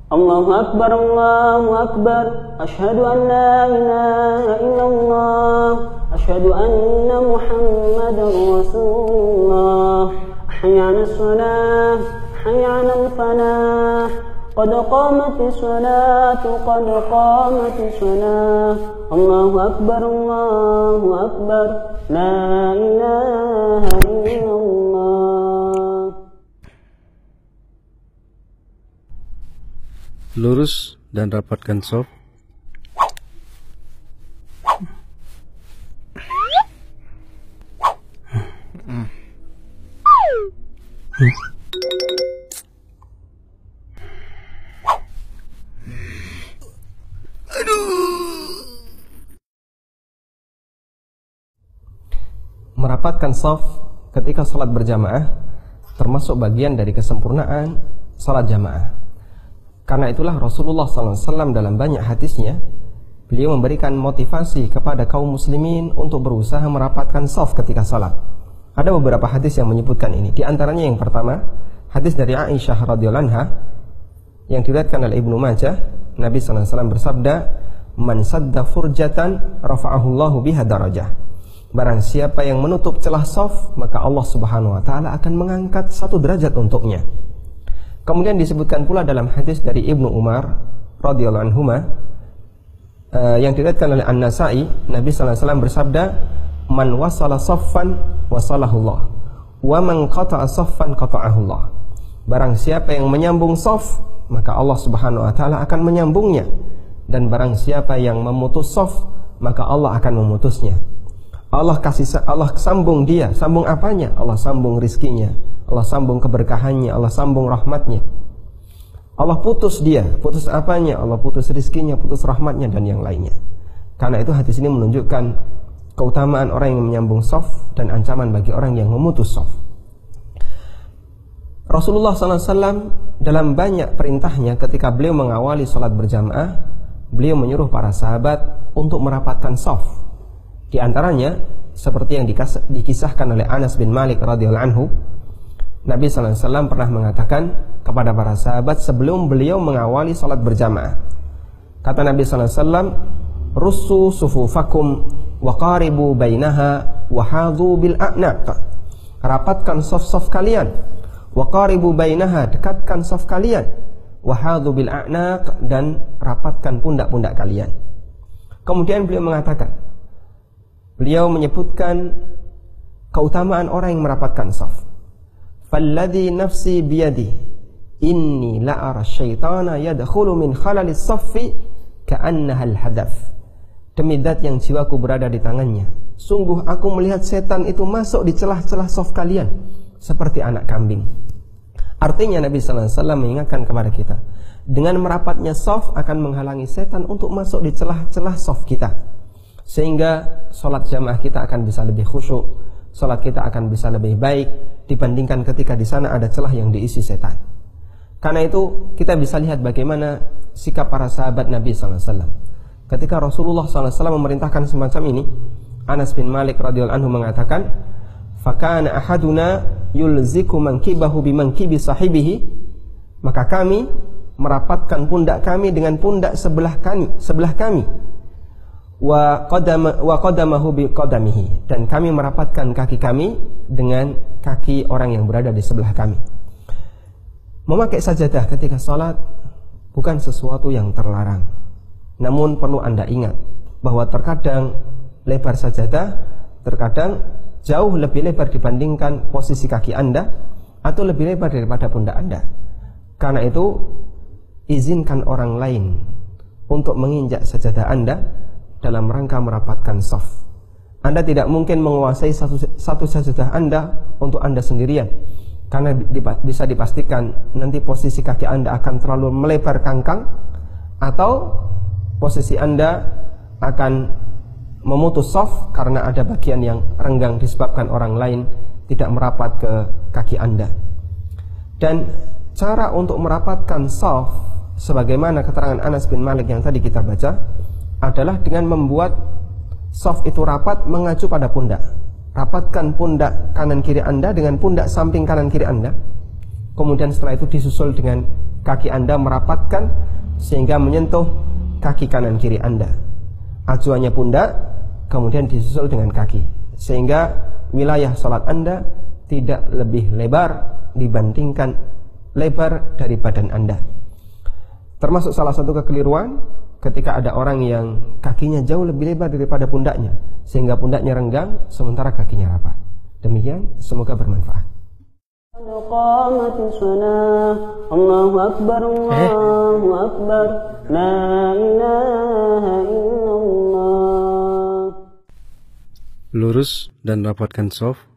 Allahu Akbar, Allahu Akbar. Asyhadu an la ilaha illallah. Asyhadu anna Muhammadar Rasulullah. Hayya 'alas salah, hayya 'alal falah. Qad qamatis salatu, qad qamatis salah. Allahu Akbar, Allahu Akbar. La ilaha illallah. Lurus dan rapatkan shaf. Merapatkan shaf ketika salat berjamaah termasuk bagian dari kesempurnaan salat jamaah. Karena itulah Rasulullah SAW dalam banyak hadisnya beliau memberikan motivasi kepada kaum muslimin untuk berusaha merapatkan shaf ketika salat. Ada beberapa hadis yang menyebutkan ini. Di antaranya yang pertama, hadis dari Aisyah radhiyallahu anha yang diriwayatkan oleh Ibnu Majah. Nabi SAW bersabda, "Man sadda furjatan rafa'ahullahu biha darajah." Barang siapa yang menutup celah shaf, maka Allah Subhanahu wa taala akan mengangkat satu derajat untuknya. Kemudian disebutkan pula dalam hadis dari Ibnu Umar radhiyallahu anhuma yang diriwayatkan oleh An-Nasa'i, Nabi sallallahu alaihi wasallam bersabda, "Man wasala shaffan wasalahullah, wa man qata'a shaffan qata'ahullah." Barang siapa yang menyambung shaf, maka Allah Subhanahu wa taala akan menyambungnya, dan barang siapa yang memutus shaf, maka Allah akan memutusnya. Allah sambung dia. Sambung apanya? Allah sambung rizkinya, Allah sambung keberkahannya, Allah sambung rahmatnya. Allah putus dia. Putus apanya? Allah putus rizkinya, putus rahmatnya, dan yang lainnya. Karena itu hadis ini menunjukkan keutamaan orang yang menyambung shaf dan ancaman bagi orang yang memutus shaf. Rasulullah SAW dalam banyak perintahnya ketika beliau mengawali sholat berjamaah, beliau menyuruh para sahabat untuk merapatkan shaf. Di antaranya seperti yang dikisahkan oleh Anas bin Malik radhiyallahu anhu, Nabi SAW pernah mengatakan kepada para sahabat sebelum beliau mengawali salat berjamaah. Kata Nabi SAW, "Russu sufufakum wa qaribu bainaha wa hadhu bil a'naq." Rapatkan shaf-shaf kalian. Wa qaribu bainaha, dekatkan shaf kalian. Wa hadhu bil a'naq, dan rapatkan pundak-pundak kalian. Kemudian beliau menyebutkan keutamaan orang yang merapatkan shaf. "Falladhi nafsi biyadi, inni la'ara syaitana yadkhulu min khalalis shaffi ka'annaha al-hadaf." Demi zat yang jiwaku berada di tangannya, sungguh aku melihat setan itu masuk di celah-celah shaf kalian seperti anak kambing. Artinya Nabi SAW mengingatkan kepada kita, dengan merapatnya shaf akan menghalangi setan untuk masuk di celah-celah shaf kita, sehingga sholat jamaah kita akan bisa lebih khusyuk, sholat kita akan bisa lebih baik dibandingkan ketika di sana ada celah yang diisi setan. Karena itu kita bisa lihat bagaimana sikap para sahabat Nabi SAW. Ketika Rasulullah SAW memerintahkan semacam ini, Anas bin Malik radhiyallahu anhu mengatakan, "Fakana ahaduna yulziku mankibahu bimankibi sahibihi." Maka kami merapatkan pundak kami dengan pundak sebelah kami. Wa qadamahu bi qadamihi, dan kami merapatkan kaki kami dengan kaki orang yang berada di sebelah kami. Memakai sajadah ketika salat bukan sesuatu yang terlarang. Namun perlu Anda ingat bahwa terkadang lebar sajadah terkadang jauh lebih lebar dibandingkan posisi kaki Anda, atau lebih lebar daripada pundak Anda. Karena itu izinkan orang lain untuk menginjak sajadah Anda dalam rangka merapatkan shaf. Anda tidak mungkin menguasai satu sajadah Anda untuk Anda sendirian, karena bisa dipastikan nanti posisi kaki Anda akan terlalu melebar kangkang, atau posisi Anda akan memutus shaf karena ada bagian yang renggang disebabkan orang lain tidak merapat ke kaki Anda. Dan cara untuk merapatkan shaf sebagaimana keterangan Anas bin Malik yang tadi kita baca adalah dengan membuat shaf itu rapat mengacu pada pundak. Rapatkan pundak kanan kiri Anda dengan pundak samping kanan kiri Anda. Kemudian setelah itu disusul dengan kaki Anda merapatkan sehingga menyentuh kaki kanan kiri Anda. Acuannya pundak, kemudian disusul dengan kaki, sehingga wilayah sholat Anda tidak lebih lebar dibandingkan lebar dari badan Anda. Termasuk salah satu kekeliruan ketika ada orang yang kakinya jauh lebih lebar daripada pundaknya, sehingga pundaknya renggang sementara kakinya rapat. Demikian, semoga bermanfaat. Allahu Akbar, Allahu Akbar, la ilaha illallah. Lurus dan rapatkan shaf.